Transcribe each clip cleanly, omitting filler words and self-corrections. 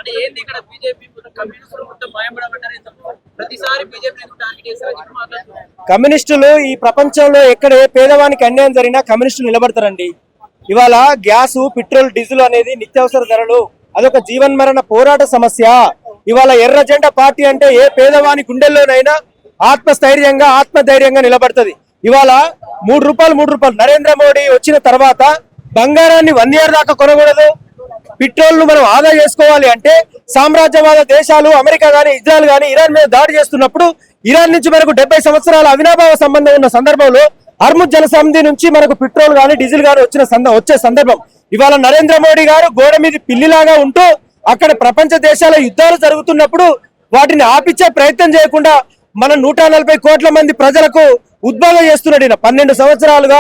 అంటే ఏంది ఇక్కడ బీజేపీ కమ్యూనిస్టులు మొత్తం భయపడమంటారు ప్రతిసారి బీజేపీ టార్గెట్ చేస్తారు మాట్లాడుతున్నారు. కమ్యూనిస్టులు ఈ ప్రపంచంలో ఎక్కడ ఏ పేదవానికి అన్యాయం జరిగినా కమ్యూనిస్టులు నిలబడతారండి. ఇవాళ గ్యాసు, పెట్రోల్, డీజిల్ అనేది నిత్యావసర ధరలు, అదొక జీవన్మరణ పోరాట సమస్య. ఇవాళ ఎర్ర జెండా పార్టీ అంటే ఏ పేదవాని గుండెల్లోనైనా ఆత్మస్థైర్యంగా ఆత్మధైర్యంగా నిలబడుతుంది. ఇవాళ 3 రూపాయలు నరేంద్ర మోడీ వచ్చిన తర్వాత బంగారాన్ని 1 ఇయర్ దాకా కొనకూడదు, పెట్రోల్ ను మనం ఆదా చేసుకోవాలి అంటే సామ్రాజ్యవాద దేశాలు అమెరికా గాని, ఇజ్రాయెల్ గాని ఇరాన్ మీద దాడి చేస్తున్నప్పుడు ఇరాన్ నుంచి మనకు 70 సంవత్సరాల అవినాభావ సంబంధం ఉన్న సందర్భంలో హర్ముజ్ జలసంధి నుంచి మనకు పెట్రోల్ గాని డీజిల్ గాని వచ్చే సందర్భం. ఇవాళ నరేంద్ర మోడీ గారు గోడ మీద పిల్లిలాగా ఉంటూ అక్కడ ప్రపంచ దేశాల యుద్ధాలు జరుగుతున్నప్పుడు వాటిని ఆపిచ్చే ప్రయత్నం చేయకుండా మన 140 కోట్ల మంది ప్రజలకు ఉద్భాగం చేస్తున్నాడు. 12 సంవత్సరాలుగా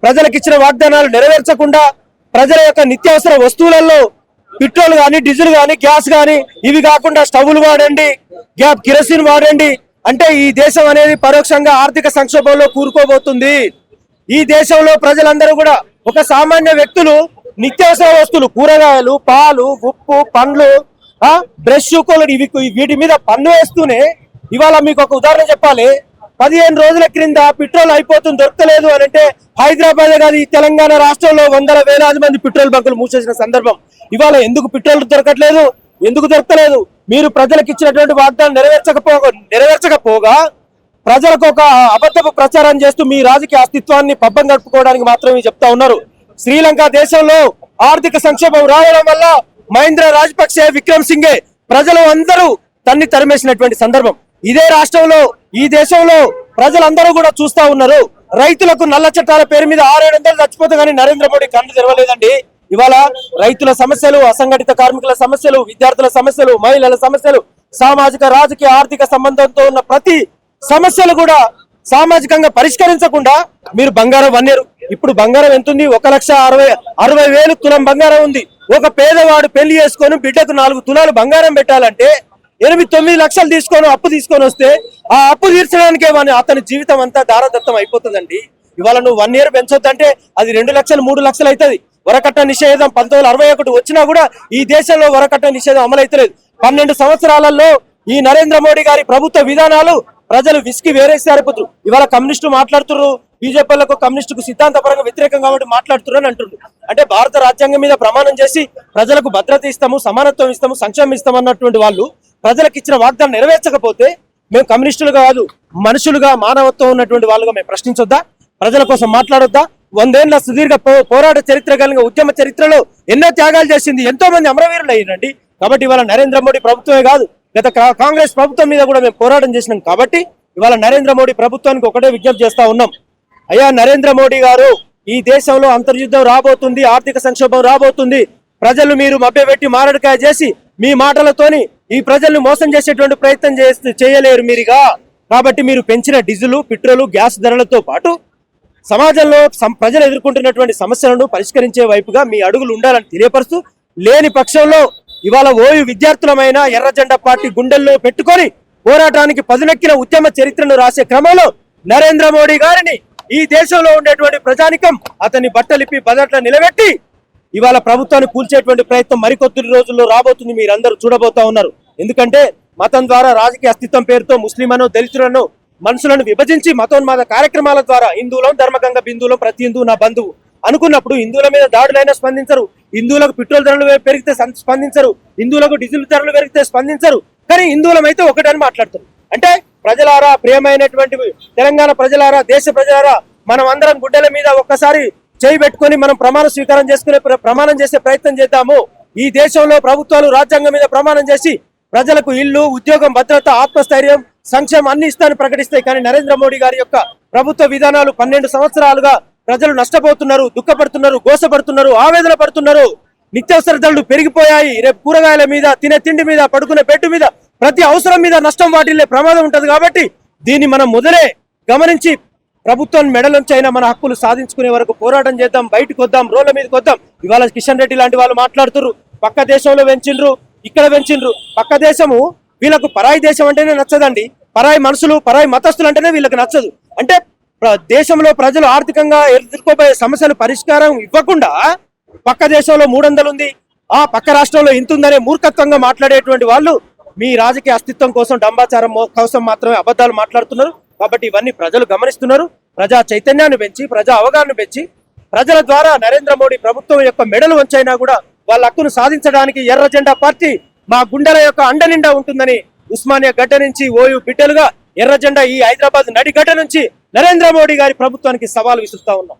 ప్రజలకు ఇచ్చిన వాగ్దానాలు నెరవేర్చకుండా ప్రజల యొక్క నిత్యావసర వస్తువులలో పెట్రోల్ గాని, డీజిల్ గాని, గ్యాస్ గాని, ఇవి కాకుండా స్టవ్లు వాడండి, కిరసిన్ వాడండి అంటే ఈ దేశం అనేది పరోక్షంగా ఆర్థిక సంక్షోభంలో కూరుకోబోతుంది. ఈ దేశంలో ప్రజలందరూ కూడా ఒక సామాన్య వ్యక్తులు నిత్యావసర వస్తువులు, కూరగాయలు, పాలు, ఉప్పు, పండ్లు, బ్రష్, వీటి మీద పన్ను వేస్తూనే ఇవాళ మీకు ఒక ఉదాహరణ చెప్పాలి. 15 రోజుల క్రింద పెట్రోల్ అయిపోతుంది, దొరకలేదు అని అంటే హైదరాబాద్ కాదు ఈ తెలంగాణ రాష్ట్రంలో వందల వేలాది మంది పెట్రోల్ బంకులు మూసేసిన సందర్భం. ఇవాళ ఎందుకు పెట్రోల్ దొరకట్లేదు, ఎందుకు దొరకలేదు? మీరు ప్రజలకు ఇచ్చినటువంటి వాగ్దానం నెరవేర్చకపోగా ప్రజలకు ఒక అబద్ధపు ప్రచారం చేస్తూ మీ రాజకీయ అస్తిత్వాన్ని పబ్బం గడుపుకోవడానికి మాత్రమే చెప్తా ఉన్నారు. శ్రీలంక దేశంలో ఆర్థిక సంక్షోభం రావడం వల్ల మహేంద్ర రాజపక్షే, విక్రమ్ సింగే ప్రజలు అందరూ తన్ని తరిమేసినటువంటి సందర్భం. ఇదే రాష్ట్రంలో, ఈ దేశంలో ప్రజలందరూ కూడా చూస్తా ఉన్నారు. రైతులకు నల్ల చట్టాల పేరు మీద 600-700 చచ్చిపోతే కానీ నరేంద్ర మోడీ కళ్ళు తెరవలేదండి. ఇవాళ రైతుల సమస్యలు, అసంఘటిత కార్మికుల సమస్యలు, విద్యార్థుల సమస్యలు, మహిళల సమస్యలు, సామాజిక, రాజకీయ, ఆర్థిక సంబంధంతో ఉన్న ప్రతి సమస్యలు కూడా సామాజికంగా పరిష్కరించకుండా మీరు బంగారం 1 ఇయర్, ఇప్పుడు బంగారం ఎంతుంది? 1,60,000 తులం బంగారం ఉంది. ఒక పేదవాడు పెళ్లి చేసుకొని బిడ్డకు 4 తులాలు బంగారం పెట్టాలంటే 8-9 లక్షలు అప్పు తీసుకొని వస్తే ఆ అప్పు తీర్చడానికే అతని జీవితం అంతా దారదత్తం అయిపోతుందండి. ఇవాళ నువ్వు 1 ఇయర్ పెంచొద్దంటే అది 2 లక్షలు 3 లక్షలు అవుతుంది. వరకట్న నిషేధం 1961 వచ్చినా కూడా ఈ దేశంలో వరకట్న నిషేధం అమలైతలేదు. 12 సంవత్సరాలలో ఈ నరేంద్ర మోడీ గారి ప్రభుత్వ విధానాలు ప్రజలు విసికి వేరేసారిపోతున్నారు. ఇవాళ కమ్యూనిస్టు మాట్లాడుతున్నారు, బీజేపీలకు కమ్యూనిస్టుకు సిద్ధాంతపరంగా వ్యతిరేకం కాబట్టి మాట్లాడుతున్నారు అని అంటున్నారు. అంటే భారత రాజ్యాంగం మీద ప్రమాణం చేసి ప్రజలకు భద్రత ఇస్తాము, సమానత్వం ఇస్తాము, సంక్షేమం ఇస్తాము అన్నటువంటి వాళ్ళు ప్రజలకు ఇచ్చిన వాగ్దానం నెరవేర్చకపోతే మేము కమ్యూనిస్టులు కాదు, మనుషులుగా మానవత్వం ఉన్నటువంటి వాళ్ళుగా మేము ప్రశ్నించొద్దా? ప్రజల కోసం మాట్లాడొద్దా? 100 ఏళ్ల సుదీర్ఘ పోరాట చరిత్ర కలిగిన ఉద్యమ చరిత్రలో ఎన్నో త్యాగాలు చేసింది, ఎంతో మంది అమరవీరులు అయ్యారండి. కాబట్టి ఇవాళ నరేంద్ర మోడీ ప్రభుత్వమే కాదు, గత కాంగ్రెస్ ప్రభుత్వం మీద కూడా మేము పోరాటం చేసినాం. కాబట్టి ఇవాళ నరేంద్ర మోడీ ప్రభుత్వానికి ఒకటే విజ్ఞప్తి చేస్తా ఉన్నాం. అయ్యా నరేంద్ర మోడీ గారు, ఈ దేశంలో అంతర్యుద్ధం రాబోతుంది, ఆర్థిక సంక్షోభం రాబోతుంది. ప్రజలు మీరు మభ్యపెట్టి మారడికాయ చేసి మీ మాటలతోని ఈ ప్రజల్ని మోసం చేసేటువంటి ప్రయత్నం చేయలేరు మీరుగా. కాబట్టి మీరు పెంచిన డీజిల్, పెట్రోల్, గ్యాస్ ధరలతో పాటు సమాజంలో ప్రజలు ఎదుర్కొంటున్నటువంటి సమస్యలను పరిష్కరించే వైపుగా మీ అడుగులు ఉండాలని తెలియపరుస్తూ, లేని పక్షంలో ఇవాళ ఓయు విద్యార్థులమైన ఎర్ర జెండా పార్టీ గుండెల్లో పెట్టుకొని పోరాటానికి పదునెక్కిన ఉద్యమ చరిత్రను రాసే క్రమంలో నరేంద్ర మోడీ గారిని ఈ దేశంలో ఉండేటువంటి ప్రజానికం అతన్ని బట్టలిప్పి బదట్ల నిలబెట్టి ఇవాళ ప్రభుత్వాన్ని కూల్చేటువంటి ప్రయత్నం మరికొద్ది రోజుల్లో రాబోతుంది. మీరందరూ చూడబోతా ఉన్నారు. ఎందుకంటే మతం ద్వారా రాజకీయ అస్తిత్వం పేరుతో ముస్లింలను, దళితులను, మనుషులను విభజించి మతోన్మాద కార్యక్రమాల ద్వారా హిందువులం, ధర్మగంగ బిందువులం, ప్రతి హిందువు నా బంధువు అనుకున్నప్పుడు హిందువుల మీద దాడులైనా స్పందించరు, హిందువులకు పెట్రోల్ ధరలు పెరిగితే స్పందించరు, హిందువులకు డీజిల్ ధరలు పెరిగితే స్పందించరు. కానీ హిందువులం అయితే ఒకటని మాట్లాడతారు. అంటే ప్రజలారా, ప్రియమైనటువంటి తెలంగాణ ప్రజలారా, దేశ ప్రజలారా, మనం అందరం గుడ్డల మీద ఒక్కసారి చేయి పెట్టుకొని మనం ప్రమాణం చేసే ప్రయత్నం చేద్దాము. ఈ దేశంలో ప్రభుత్వాలు రాజ్యాంగం మీద ప్రమాణం చేసి ప్రజలకు ఇల్లు, ఉద్యోగం, భద్రత, ఆత్మస్థైర్యం, సంక్షేమం అన్ని ఇస్తానని ప్రకటిస్తాయి. కానీ నరేంద్ర మోడీ గారి యొక్క ప్రభుత్వ విధానాలు 12 సంవత్సరాలుగా ప్రజలు నష్టపోతున్నారు, దుఃఖపడుతున్నారు, గోసపడుతున్నారు, ఆవేదన పడుతున్నారు. నిత్యావసర ధరలు పెరిగిపోయాయి. రేపు కూరగాయల మీద, తినే తిండి మీద, పడుకునే బెడ్ మీద, ప్రతి అవసరం మీద నష్టం వాటిల్లే ప్రమాదం ఉంటది. కాబట్టి దీన్ని మనం మొదలే గమనించి ప్రభుత్వం మెడలోంచి అయినా మన హక్కులు సాధించుకునే వరకు పోరాటం చేద్దాం, బయటకు వద్దాం, రోడ్ల మీదకి వద్దాం. ఇవాళ కిషన్ రెడ్డి లాంటి వాళ్ళు మాట్లాడుతున్నారు, పక్క దేశంలో పెంచిండ్రు, ఇక్కడ పెంచిండ్రు. పక్క దేశము వీళ్ళకు పరాయి దేశం అంటేనే నచ్చదండి, పరాయి మనుషులు, పరాయి మతస్థులు అంటేనే వీళ్ళకి నచ్చదు. అంటే దేశంలో ప్రజలు ఆర్థికంగా ఎదుర్కోబోయే సమస్యలు పరిష్కారం ఇవ్వకుండా పక్క దేశంలో 300 ఉంది, ఆ పక్క రాష్ట్రంలో ఇంతుందనే మూర్ఖత్వంగా మాట్లాడేటువంటి వాళ్ళు మీ రాజకీయ అస్తిత్వం కోసం డంబాచారం కోసం మాత్రమే అబద్ధాలు మాట్లాడుతున్నారు. కాబట్టి ఇవన్నీ ప్రజలు గమనిస్తున్నారు. ప్రజా చైతన్యాన్ని పెంచి ప్రజా అవగాహన పెంచి ప్రజల ద్వారా నరేంద్ర మోడీ ప్రభుత్వం యొక్క మెడలు వంచైనా కూడా వాళ్ళ హక్కును సాధించడానికి ఎర్ర జెండా పార్టీ మా గుండెల యొక్క అండనిండా ఉంటుందని ఉస్మానియా గడ్డ నుంచి ఓయూ బిడ్డలుగా ఎర్ర జెండా ఈ హైదరాబాద్ నడిగడ్డ నుంచి నరేంద్ర మోడీ గారి ప్రభుత్వానికి సవాల్ విసురుతా ఉన్నాం.